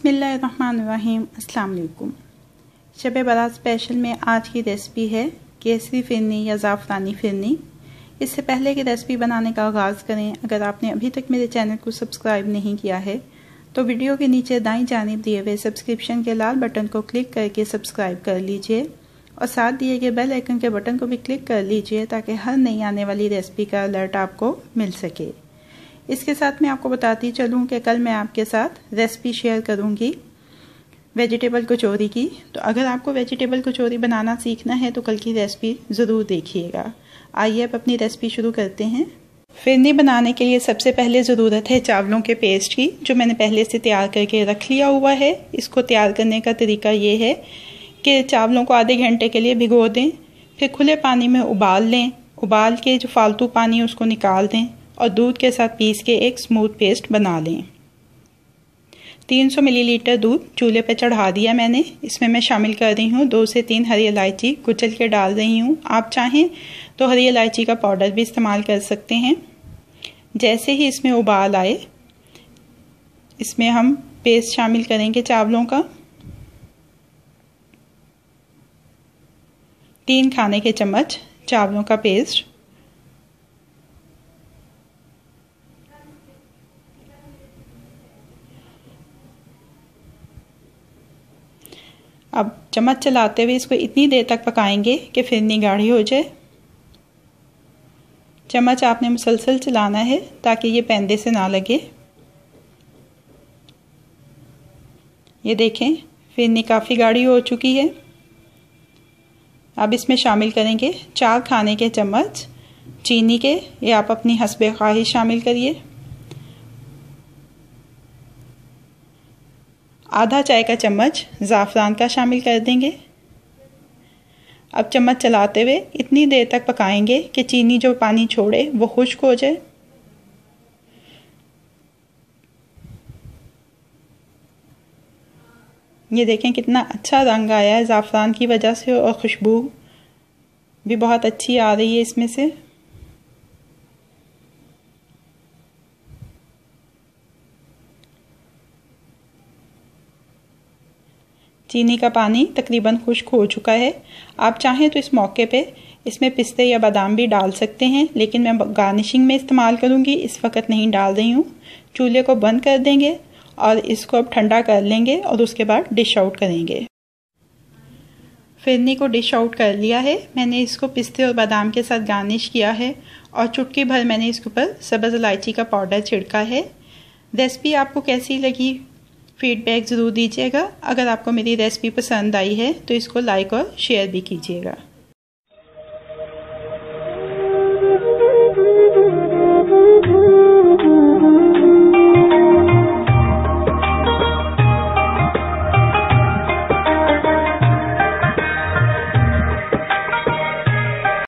बिस्मिल्लाहिर्रहमानिर्रहीम। अस्सलाम वालेकुम। शब बारात स्पेशल में आज की रेसिपी है केसरी फिरनी या ज़ाफ़रानी फिरनी। इससे पहले कि रेसिपी बनाने का आगाज़ करें, अगर आपने अभी तक मेरे चैनल को सब्सक्राइब नहीं किया है तो वीडियो के नीचे दाईं जानिब दिए हुए सब्सक्रिप्शन के लाल बटन को क्लिक करके सब्सक्राइब कर लीजिए और साथ दिए गए बेल आइकन के बटन को भी क्लिक कर लीजिए ताकि हर नई आने वाली रेसिपी का अलर्ट आपको मिल सके। इसके साथ मैं आपको बताती चलूँ कि कल मैं आपके साथ रेसिपी शेयर करूँगी वेजिटेबल कचौरी की। तो अगर आपको वेजिटेबल कचौरी बनाना सीखना है तो कल की रेसिपी ज़रूर देखिएगा। आइए अब अपनी रेसिपी शुरू करते हैं। फिरनी बनाने के लिए सबसे पहले ज़रूरत है चावलों के पेस्ट की, जो मैंने पहले से तैयार करके रख लिया हुआ है। इसको तैयार करने का तरीका ये है कि चावलों को आधे घंटे के लिए भिगो दें, फिर खुले पानी में उबाल लें। उबाल के जो फालतू पानी उसको निकाल दें और दूध के साथ पीस के एक स्मूथ पेस्ट बना लें। 300 मिलीलीटर दूध चूल्हे पर चढ़ा दिया मैंने। इसमें मैं शामिल कर रही हूँ 2 से 3 हरी इलायची कुचल के डाल रही हूँ। आप चाहें तो हरी इलायची का पाउडर भी इस्तेमाल कर सकते हैं। जैसे ही इसमें उबाल आए, इसमें हम पेस्ट शामिल करेंगे चावलों का। 3 खाने के चम्मच चावलों का पेस्ट। अब चम्मच चलाते हुए इसको इतनी देर तक पकाएंगे कि फिरनी गाढ़ी हो जाए। चम्मच आपने मुसलसल चलाना है ताकि ये पैंदे से ना लगे। ये देखें फिरनी काफ़ी गाढ़ी हो चुकी है। अब इसमें शामिल करेंगे 4 खाने के चम्मच चीनी के, ये आप अपनी हस्बे ख्वाहिश शामिल करिए। आधा चाय का चम्मच ज़ाफ़रान का शामिल कर देंगे। अब चम्मच चलाते हुए इतनी देर तक पकाएंगे कि चीनी जो पानी छोड़े वो खुश्क हो जाए। ये देखें कितना अच्छा रंग आया है ज़ाफ़रान की वजह से और खुशबू भी बहुत अच्छी आ रही है इसमें से। चीनी का पानी तकरीबन खुश्क हो चुका है। आप चाहें तो इस मौके पे इसमें पिस्ते या बादाम भी डाल सकते हैं, लेकिन मैं गार्निशिंग में इस्तेमाल करूँगी, इस वक्त नहीं डाल रही हूँ। चूल्हे को बंद कर देंगे और इसको अब ठंडा कर लेंगे और उसके बाद डिश आउट करेंगे। फिरनी को डिश आउट कर लिया है मैंने। इसको पिस्ते और बादाम के साथ गार्निश किया है और चुटकी भर मैंने इसके ऊपर सब्ज़ इलायची का पाउडर छिड़का है। रेसिपी आपको कैसी लगी फीडबैक ज़रूर दीजिएगा। अगर आपको मेरी रेसिपी पसंद आई है तो इसको लाइक और शेयर भी कीजिएगा।